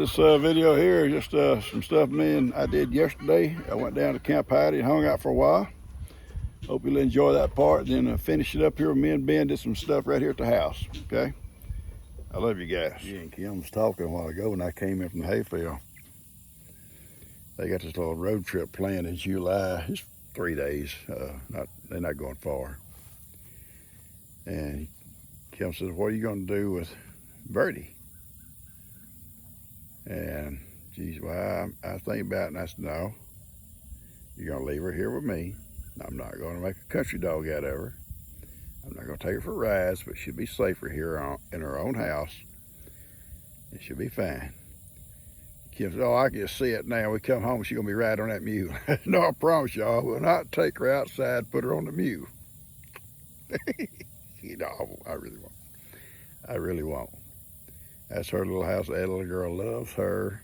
This video here is just some stuff I did yesterday. I went down to Camp Heidi and hung out for a while. Hope you'll enjoy that part. Then finish it up here with me and Ben. Did some stuff right here at the house. Okay. I love you guys. Yeah, and Kim was talking a while ago when I came in from the hayfield. They got this little road trip planned in July. It's 3 days. They're not going far. And Kim says, "What are you going to do with Birdie?" And geez, well, I think about it, and I said, "No, you're going to leave her here with me. I'm not going to make a country dog out of her. I'm not going to take her for rides, but she'll be safer here in her own house. And she'll be fine." Kim said, "Oh, I can see it now. We come home, she's going to be riding on that mule." "No, I promise y'all, I will not take her outside, put her on the mule." No, I really won't. I really won't. That's her little house. That little girl loves her.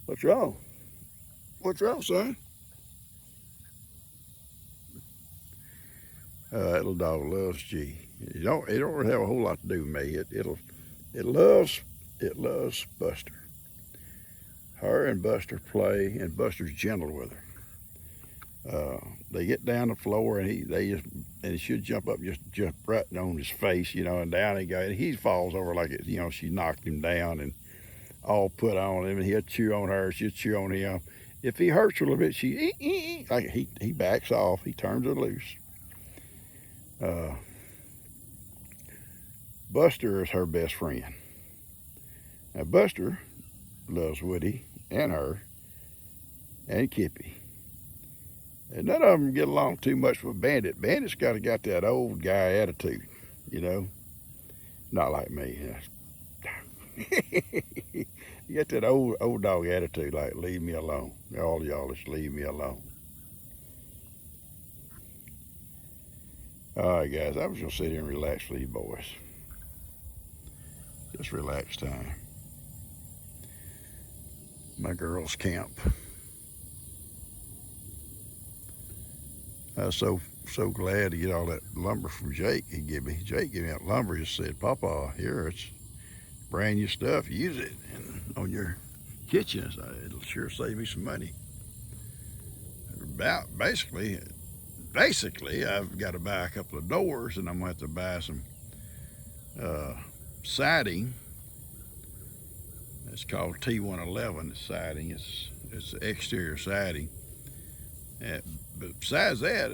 What's wrong? What's wrong, son? That little dog loves G. It don't really have a whole lot to do with me. It loves Buster. Her and Buster play, and Buster's gentle with her. They get down the floor, and he should jump up, just jump right on his face, and down he goes. And he falls over like it, she knocked him down and all put on him, and he'll chew on her, she'll chew on him. If he hurts her a little bit, like he backs off, he turns her loose. Buster is her best friend. Now Buster loves Woody and her and Kippy. And none of them get along too much with Bandit. Bandit's got that old guy attitude, Not like me. You got that old dog attitude, like, leave me alone. All y'all just leave me alone. All right, guys, I'm just gonna sit here and relax for you boys. Just relax time. My girls' camp. I was so glad to get all that lumber from Jake. Jake gave me that lumber. He said, "Papa, here, it's brand new stuff. Use it on your kitchen. It'll sure save me some money." Basically, I've got to buy a couple of doors, and I'm going to have to buy some siding. It's called T111 siding. It's exterior siding. But besides that,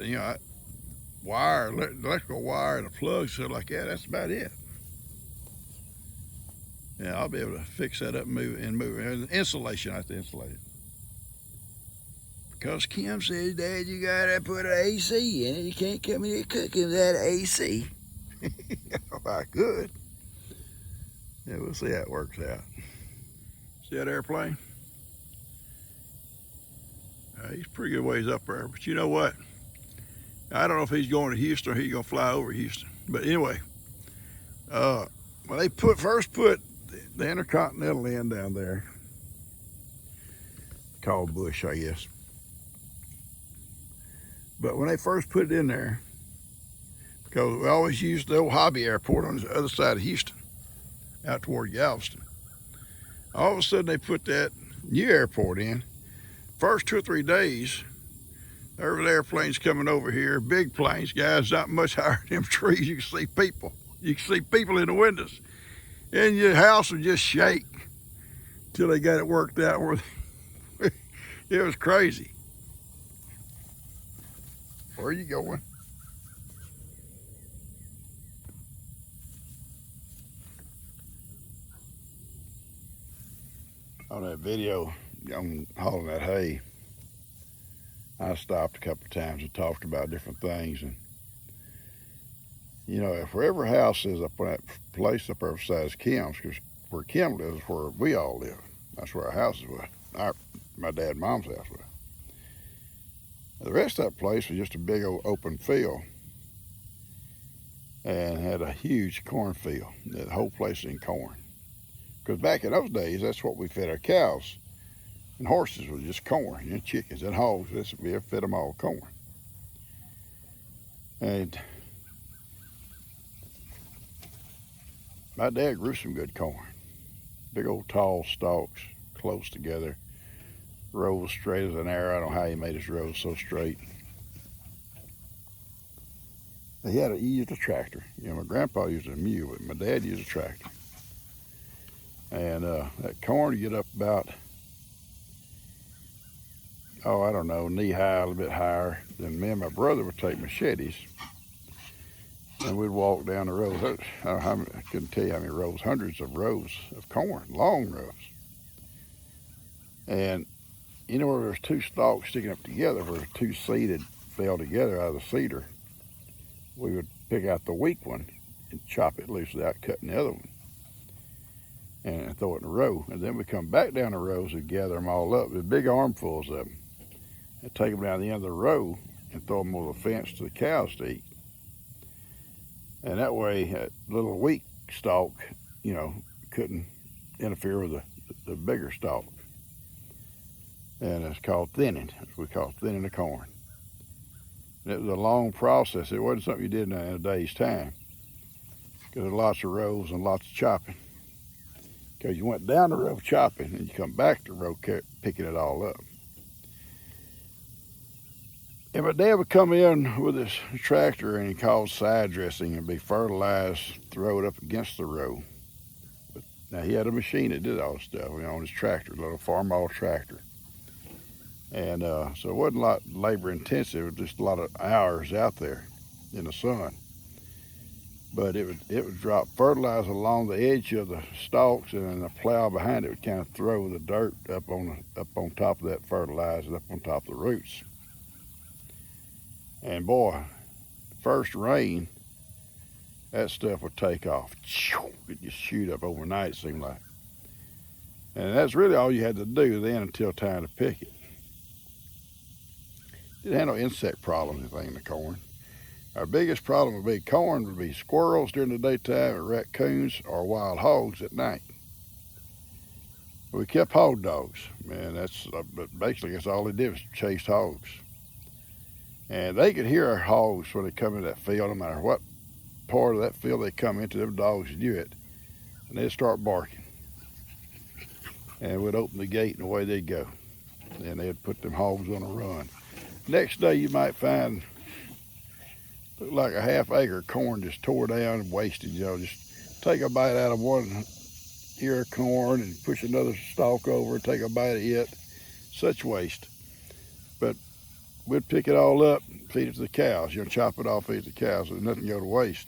electrical wire and a plug, stuff like that, that's about it. Yeah, I'll be able to fix that up and move it. Insulation, I have to insulate it. Because Kim says, "Dad, you gotta put an AC in it. You can't come in here cooking without an AC." If I could. Yeah, we'll see how it works out. See that airplane? He's pretty good ways up there, but you know what? I don't know if he's going to Houston or he's going to fly over Houston. But anyway, when they first put the Intercontinental in down there, called Bush, I guess. But when they first put it in there, because we always used the old Hobby Airport on the other side of Houston, out toward Galveston. All of a sudden they put that new airport in. First 2 or 3 days, there were airplanes coming over here, big planes, guys not much higher than them trees. You can see people. You can see people in the windows. And your house would just shake till they got it worked out. It was crazy. Where are you going? On that video, I'm hauling that hay. I stopped a couple of times and talked about different things. And, if wherever house is up on that place up there besides Kim's, because where Kim lives is where we all live. That's where our house was. My dad and mom's house was. The rest of that place was just a big old open field and had a huge cornfield. The whole place in corn. Because back in those days, that's what we fed our cows. And horses was just corn, and chickens and hogs. We fed them all corn. And My dad grew some good corn. Big old tall stalks, close together, rows straight as an arrow. I don't know how he made his rows so straight. He used a tractor. My grandpa used a mule, but my dad used a tractor. And that corn would get up about, I don't know, knee high, a little bit higher. Then me and my brother would take machetes and we'd walk down the rows. I couldn't tell you how many rows, hundreds of rows of corn, long rows. And where there's two stalks sticking up together, where two seeded fell together out of the cedar, we would pick out the weak one and chop it loose without cutting the other one and throw it in a row. And then we come back down the rows and gather them all up with big armfuls of them and take them down the end of the row and throw them over the fence to the cows to eat. And that way, that little weak stalk, couldn't interfere with the bigger stalk. And it's called thinning. That's what we call thinning the corn. And it was a long process. It wasn't something you did in a day's time, because there's lots of rows and lots of chopping. Because you went down the row chopping and you come back to the row picking it all up. And my dad would come in with his tractor and he called side dressing and be fertilized, throw it up against the row. But now he had a machine that did all this stuff on his tractor, a little farm-all tractor. And so it wasn't a lot labor intensive, it was just a lot of hours out there in the sun. But it would drop fertilizer along the edge of the stalks, and then the plow behind it would kind of throw the dirt up on top of that fertilizer, up on top of the roots. And boy, first rain, that stuff would take off. It just shoot up overnight, it seemed like. And that's really all you had to do then until time to pick it. Didn't have no insect problems or anything in the corn. Our biggest problem would be corn would be squirrels during the daytime and raccoons or wild hogs at night. We kept hog dogs, and but basically that's all they did was chase hogs. And they could hear our hogs when they come into that field, no matter what part of that field they come into, them dogs knew it. And they'd start barking. And we'd open the gate and away they'd go. And they'd put them hogs on a run. Next day you might find, looked like a half-acre of corn just tore down and wasted. Just take a bite out of one ear of corn and push another stalk over and take a bite of it. Such waste. But we'd pick it all up, feed it to the cows. Chop it off, feed it to the cows, so nothing go to waste.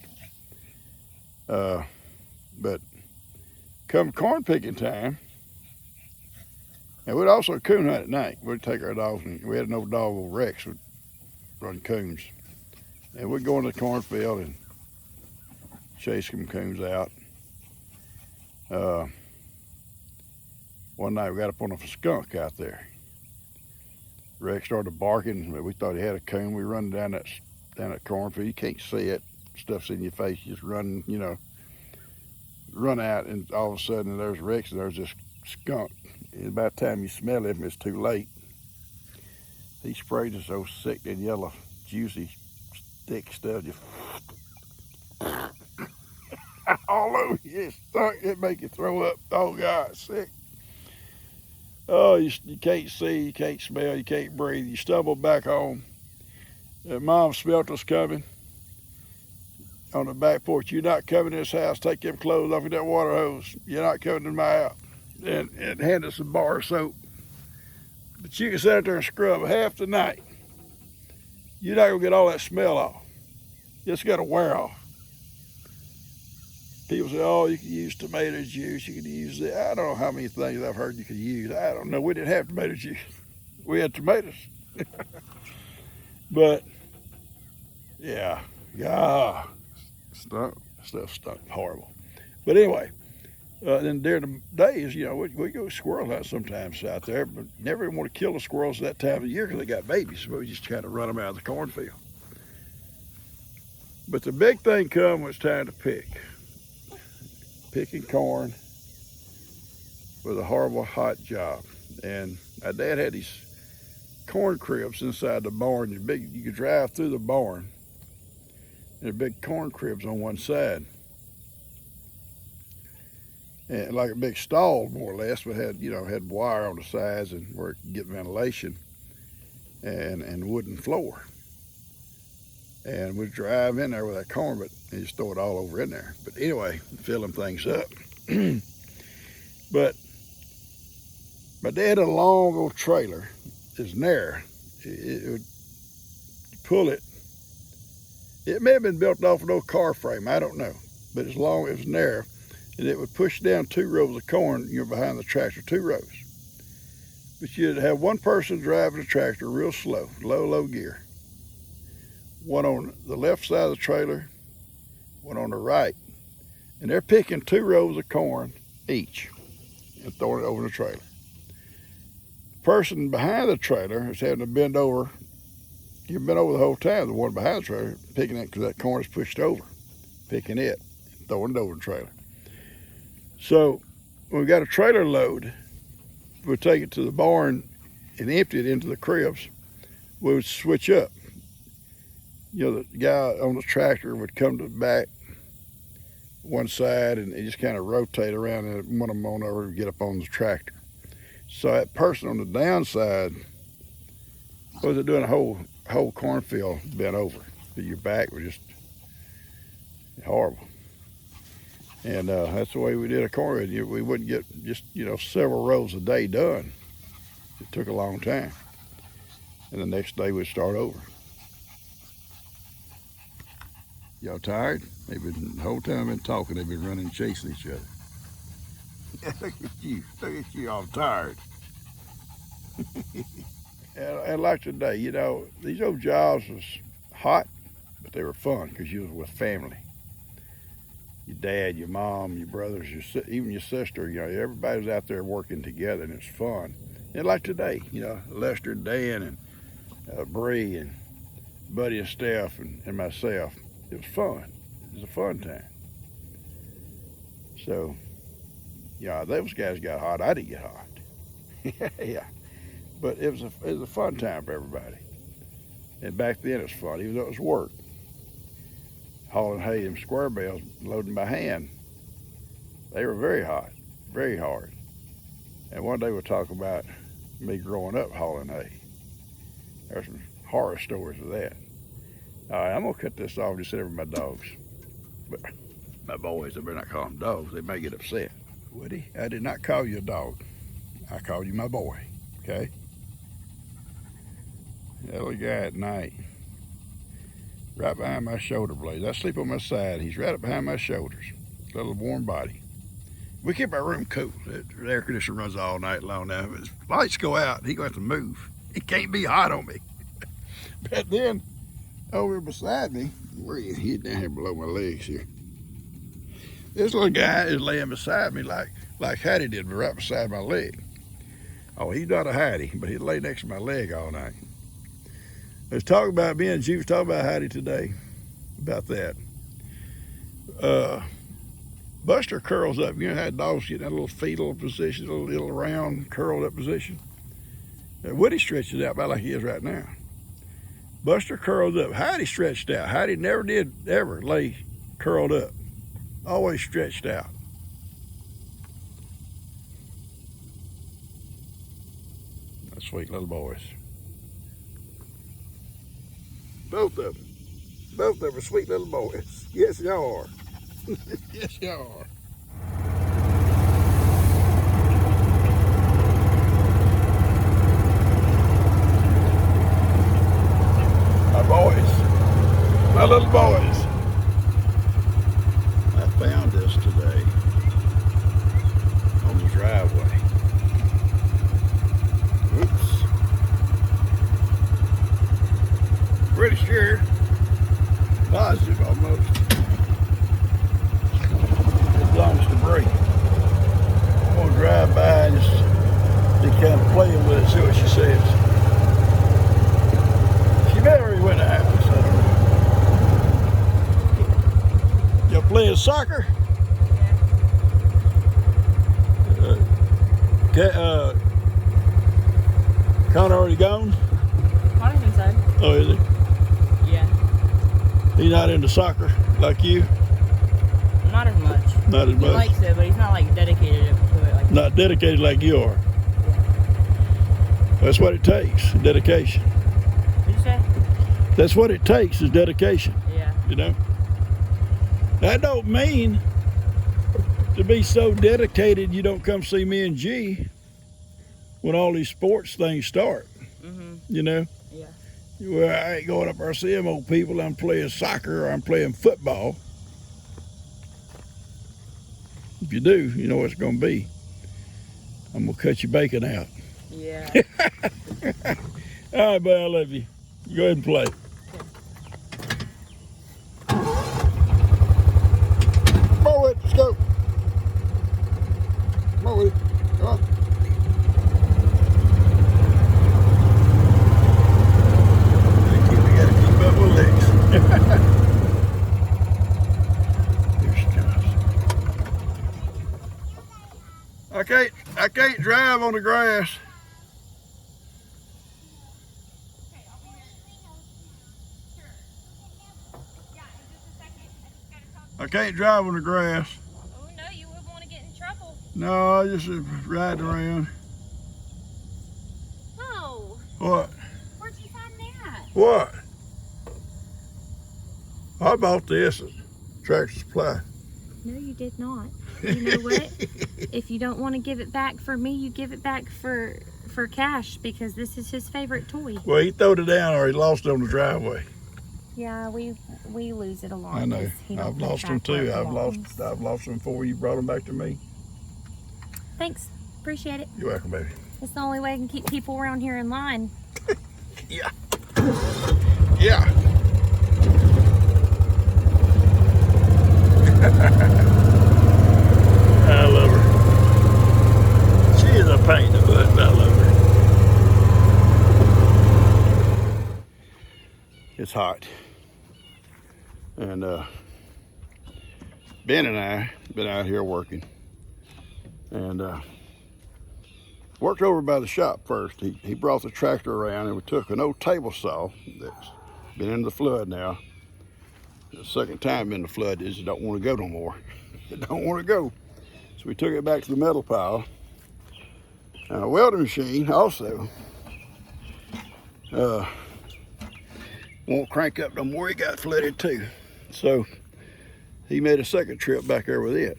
But come corn picking time, and we'd also coon hunt at night. We'd take our dogs, and we had an old dog, old Rex, would run coons. And we'd go into the cornfield and chase some coons out. One night we got up on a skunk out there. Rex started barking, but we thought he had a coon. We run down that cornfield. You can't see it. Stuff's in your face. You just run, run out, and all of a sudden there's Rex and there's this skunk. And by the time you smell him, it's too late. He sprayed us so sick, that yellow, juicy, thick stuff just all over you. It stunk. It make you throw up. Oh God, sick. Oh, you can't see, you can't smell, you can't breathe. You stumble back home. Mom smelt us coming on the back porch. You're not coming to this house. Take them clothes off of that water hose. You're not coming to my house. And hand us a bar of soap. But you can sit out there and scrub half the night. You're not going to get all that smell off. You just got to wear off. People say, oh, you can use tomato juice. You can use it. I don't know how many things I've heard you could use. I don't know. We didn't have tomato juice. We had tomatoes. But, yeah. Stuff stunk horrible. But anyway, then during the days, we go squirrel hunt sometimes out there, but never even want to kill the squirrels that time of year because they got babies. So we just kind of run them out of the cornfield. But the big thing come when it's time to pick. Picking corn was a horrible, hot job. And my dad had these corn cribs inside the barn. You could drive through the barn. And there are big corn cribs on one side. and like a big stall more or less, but had wire on the sides and where it could get ventilation and wooden floor. And we'd drive in there with that corn, but and just throw it all over in there. But anyway, fill them things up. But my dad had a long old trailer. It's narrow. It would pull it. It may have been built off an old car frame. I don't know. But it's long. It was narrow, and it would push down 2 rows of corn. You're behind the tractor, 2 rows. But you'd have one person driving the tractor real slow, low gear. One on the left side of the trailer, one on the right. And they're picking 2 rows of corn each and throwing it over the trailer. The person behind the trailer is having to bend over. You've been over the whole time, the one behind the trailer, picking it because that corn is pushed over, picking it, and throwing it over the trailer. So when we got a trailer load, we'd take it to the barn and empty it into the cribs. We would switch up. The guy on the tractor would come to the back one side and just kind of rotate around, and one of them on over and get up on the tractor. So that person on the downside was doing a whole cornfield bent over. Your back was just horrible. And that's the way we did a cornfield. We wouldn't get just several rows a day done. It took a long time. And the next day we'd start over. Y'all tired? The whole time they've been talking, they've been running, chasing each other. Yeah, look at you all tired. and like today, these old jobs was hot, but they were fun because you was with family. Your dad, your mom, your brothers, even your sister, everybody was out there working together, and it was fun. And like today, Lester and Dan and Bree and Buddy and Steph and myself. It was fun. It was a fun time. So, those guys got hot. I didn't get hot. Yeah. But it was a fun time for everybody. And back then it was fun, even though it was work. Hauling hay in square bales, loading by hand. They were very hot, very hard. And one day we'll talk about me growing up hauling hay. There's some horror stories of that. All right, I'm going to cut this off just over my dogs. But my boys, I better not call them dogs. They may get upset. Woody, I did not call you a dog. I called you my boy, okay? That little guy at night, right behind my shoulder blades. I sleep on my side. He's right up behind my shoulders. Little warm body. We keep our room cool. The air conditioner runs all night long now. If his lights go out, he's going to have to move. He can't be hot on me. But then, over beside me, where are you? He's down here below my legs here. This little guy is laying beside me like Hattie did, but right beside my leg. Oh, he's not a Hattie, but he lay next to my leg all night. Let's talk about me and G was talking about Hattie today, about that. Buster curls up. You know how dogs get in that little fetal position, a little round, curled up position? Woody stretches out about like he is right now. Buster curls up. Heidi stretched out. Heidi never did ever lay curled up. Always stretched out. That's sweet little boys. Both of them. Both of them are sweet little boys. Yes, y'all are. Yes, y'all are. My little boys. I found this today on the driveway. Oops. Pretty sure. Positive almost. It belongs to Bree. I'm going to drive by and just be kind of playing with it, see what she says. She never went to the house. Y'all playing soccer? Yeah. Connor already gone? Connor's inside. Oh, is he? Yeah. He's not into soccer like you? Not as much. Not as He much. likes it, but he's not like dedicated to it. Like Not dedicated like you are. That's what it takes, dedication. What did you say? That's what it takes is dedication, Yeah. you know. That don't mean to be so dedicated you don't come see me and G when all these sports things start, you know. Yeah. Well, I ain't going up there see them old people. I'm playing soccer or I'm playing football. If you do, you know what it's going to be. I'm going to cut your bacon out. Yeah. All right, buddy, I love you. You go ahead and play. Come on with it. Let's go. Come on with it. Come on. We got to keep up with legs. Here she comes. I can't drive on the grass. I can't drive on the grass. Oh no, you wouldn't want to get in trouble. No, I just ride around. Oh, What? where'd you find that? What? I bought this at Tractor Supply. No, you did not. You know what? If you don't want to give it back for me, you give it back for Cash because this is his favorite toy. Well, he throwed it down or he lost it on the driveway. Yeah, we lose it a lot. I know. 'cause he don't I've put it lost them back where too. it I've belongs. lost them before you brought them back to me. Thanks, appreciate it. You're welcome, baby. It's the only way I can keep people around here in line. Yeah. Yeah. I love her. She is a pain in the butt, but I love her. It's hot. And Ben and I been out here working. And worked over by the shop first. He brought the tractor around and we took an old table saw that's been in the flood now. The second time in the flood is it don't want to go no more. It don't want to go. So we took it back to the metal pile. A welding machine also won't crank up no more. It got flooded too. So he made a second trip back there with it.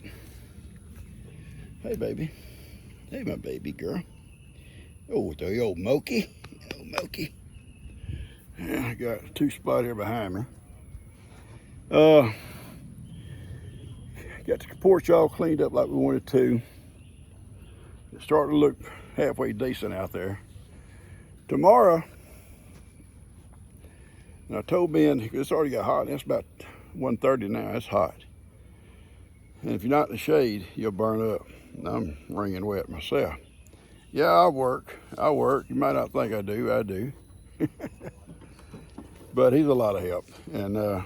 Hey baby. Hey my baby girl. Oh, the old Mokey. Old Mokey. Yeah, I got a two spot here behind me. Got the porch all cleaned up like we wanted to. It's starting to look halfway decent out there. Tomorrow, and I told Ben, it's already got hot. It's about 1:30 now. It's hot. And if you're not in the shade, you'll burn up. And I'm wringing wet myself. Yeah, I work. You might not think I do. I do. But he's a lot of help. And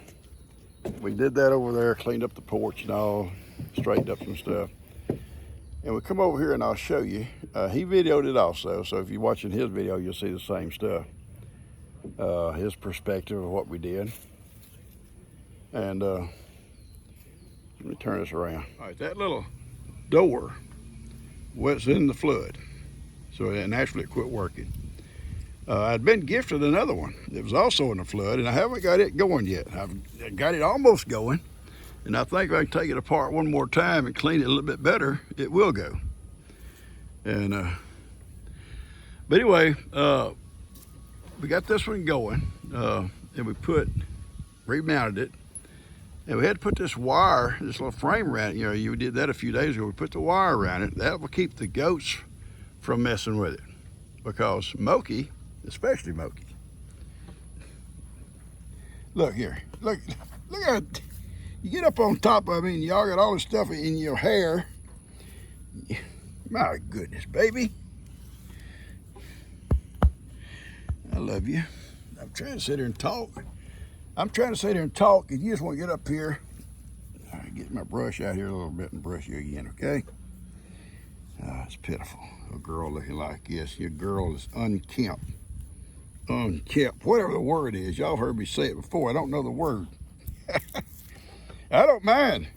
we did that over there, cleaned up the porch and all, straightened up some stuff. And we come over here and I'll show you. He videoed it also, so if you're watching his video, you'll see the same stuff. His perspective of what we did. And let me turn this around. All right, that little door was in the flood. So it naturally quit working. I'd been gifted another one. It was also in the flood, and I haven't got it going yet. I've got it almost going, and I think if I can take it apart one more time and clean it a little bit better, it will go. And but anyway, we got this one going, and we remounted it, and we had to put this wire, this little frame around it. You know, you did that a few days ago. We put the wire around it. That will keep the goats from messing with it, because Mokey, especially Mokey. Look here, look at it. You get up on top of me and y'all got all this stuff in your hair. My goodness, baby. I love you. I'm trying to sit here and talk. And you just want to get up here. I'll get my brush out here a little bit and brush you again, okay? It's pitiful. A girl looking like this. Your girl is unkempt. Unkempt. Whatever the word is. Y'all heard me say it before. I don't know the word. I don't mind.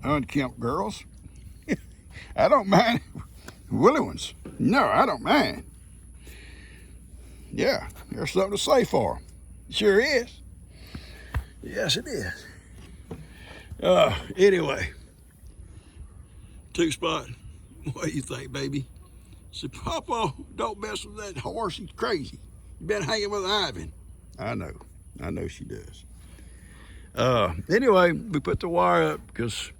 unkempt girls. I don't mind woolly ones. No, I don't mind. Yeah, there's something to say for them. Sure is. Yes, it is. Anyway, two spot. What do you think, baby? Said, Papa, don't mess with that horse. He's crazy. You been hanging with Ivan. I know she does. Anyway, we put the wire up because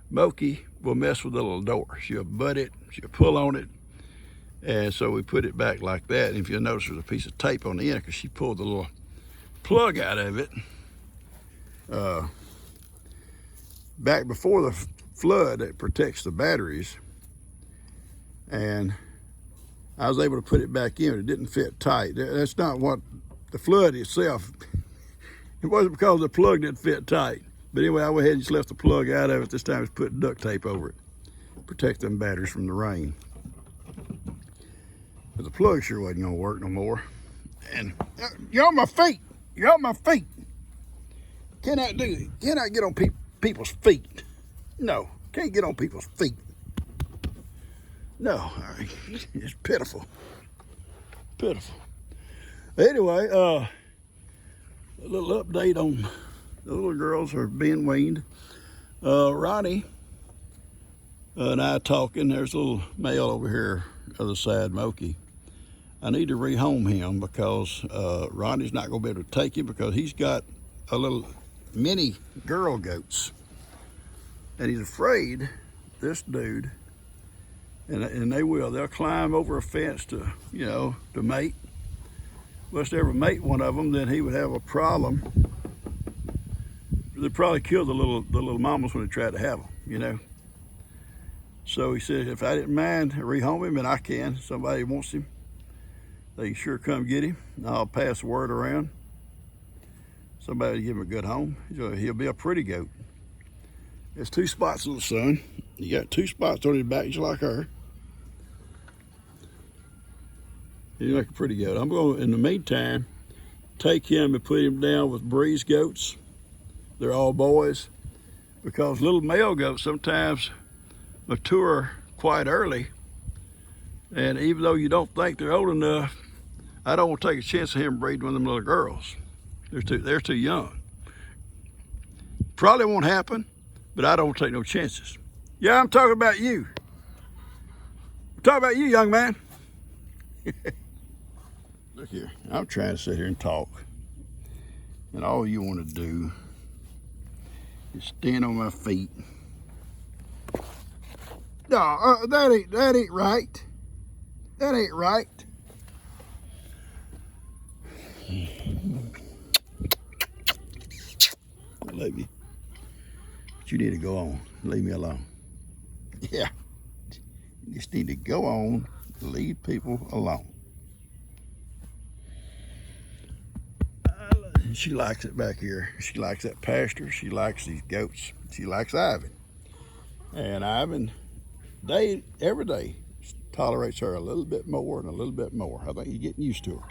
Moki will mess with the little door. She'll butt it, she'll pull on it. And so we put it back like that. And if you'll notice, there's a piece of tape on the end because she pulled the little plug out of it. Back before the flood, it protects the batteries. And I was able to put it back in, but it didn't fit tight. That's not what the flood itself, it wasn't because the plug didn't fit tight. But anyway, I went ahead and just left the plug out of it. This time I was putting duct tape over it, protect them batteries from the rain. But the plug sure wasn't gonna work no more. And you're on my feet. You're on my feet. Cannot do it. Cannot get on people's feet. No, can't get on people's feet. No, it's pitiful. Pitiful. Anyway, a little update on the little girls are being weaned. Ronnie and I talking. There's a little male over here, other side, Moki. I need to rehome him because Ronnie's not going to be able to take him because he's got a little mini girl goats. And he's afraid this dude, and they'll climb over a fence to mate. Unless they ever mate one of them, then he would have a problem. They'd probably kill the little mamas when they try to have them, So he said, if I didn't mind rehome him, and I can, somebody wants him, they can sure come get him. I'll pass the word around. Somebody give him a good home. He'll be a pretty goat. There's two spots on the sun. You got two spots on his back just like her. He's like a pretty goat. I'm going, in the meantime, take him and put him down with breeze goats. They're all boys. Because little male goats sometimes mature quite early. And even though you don't think they're old enough, I don't want to take a chance of him breeding one of them little girls. They're too young. Probably won't happen, but I don't take no chances. Yeah, I'm talking about you. I'm talking about you, young man. Look here, I'm trying to sit here and talk. And all you want to do is stand on my feet. No, that ain't right. That ain't right. Love you. But you need to go on. Leave me alone. Yeah. You just need to go on. Leave people alone. She likes it back here. She likes that pasture. She likes these goats. She likes Ivan. And Ivan, every day, tolerates her a little bit more and a little bit more. I think he's getting used to her.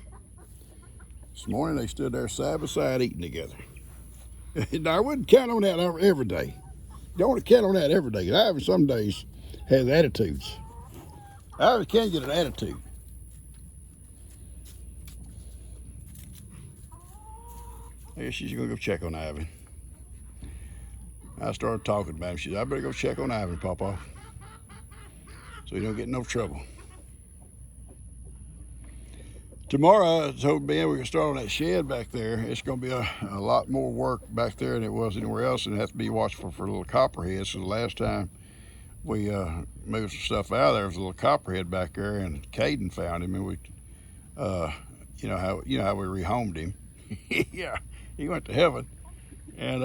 This morning they stood there side by side eating together. And I wouldn't count on that every day. You don't want to count on that every day. Ivan some days has attitudes. Ivan can get an attitude. I guess she's gonna go check on Ivan. I started talking about him. She said, I better go check on Ivan, Papa, so he don't get in no trouble. Tomorrow, I told Ben we can start on that shed back there. It's going to be a lot more work back there than it was anywhere else, and it has to be watchful for little copperheads. So the last time we moved some stuff out of there, was a little copperhead back there, and Caden found him, and we, you know how we rehomed him. Yeah, he went to heaven, and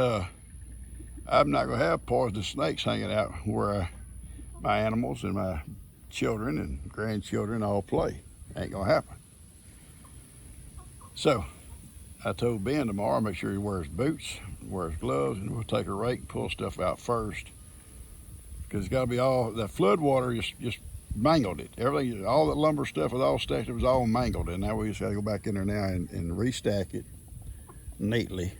I'm not going to have poisonous snakes hanging out where my animals and my children and grandchildren all play. Ain't going to happen. So I told Ben tomorrow, make sure he wears boots, wears gloves, and we'll take a rake and pull stuff out first. Because it's got to be all, that flood water just mangled it. Everything, all that lumber stuff was all stacked, it was all mangled. And now we just got to go back in there now and restack it neatly.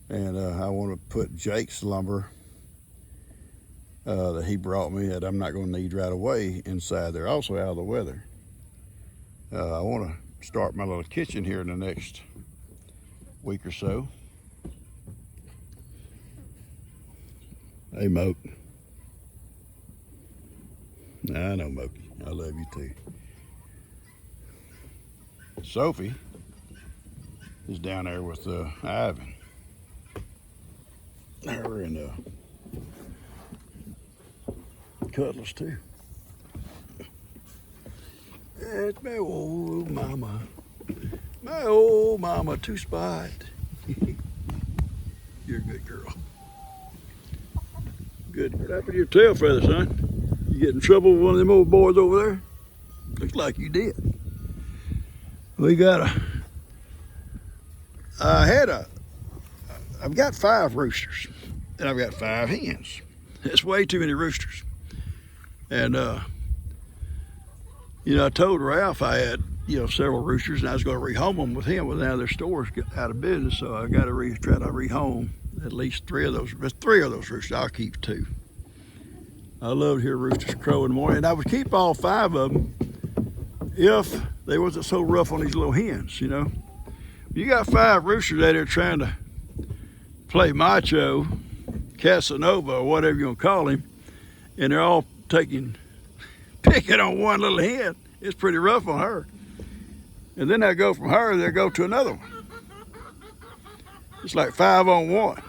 And I want to put Jake's lumber that he brought me that I'm not going to need right away inside. They're also out of the weather. I want to start my little kitchen here in the next week or so. Hey, Moke. I know, Mokey. I love you too. Sophie is down there with Ivan. Her and Cuddles too. It's my old mama. My old mama, Two-Spot. You're a good girl. Good. What happened to your tail feather, son? You get in trouble with one of them old boys over there? Looks like you did. We got I've got 5 roosters and I've got 5 hens. That's way too many roosters. And, you know, I told Ralph I had, several roosters and I was going to rehome them with him, but now their store's out of business, so I got to try to rehome at least 3 of those. But 3 of those roosters, I'll keep 2. I love to hear roosters crow in the morning, and I would keep all 5 of them if they wasn't so rough on these little hens, You got 5 roosters out there trying to play macho, Casanova, or whatever you're going to call him, and they're all picking on one little hen. It's pretty rough on her. And then they go from her, they go to another one. It's like 5 on 1.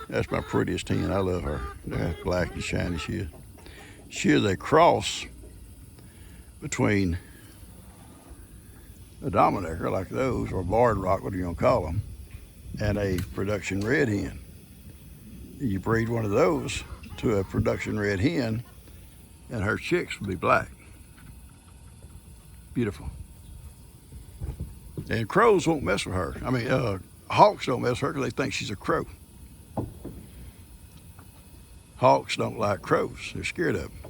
That's my prettiest hen. I love her. Look how black and shiny she is. She is a cross between a Dominator like those, or barred rock, what are you gonna call them, and a production red hen. You breed one of those to a production red hen, and her chicks will be black. Beautiful. And crows won't mess with her. I mean, hawks don't mess with her because they think she's a crow. Hawks don't like crows. They're scared of them.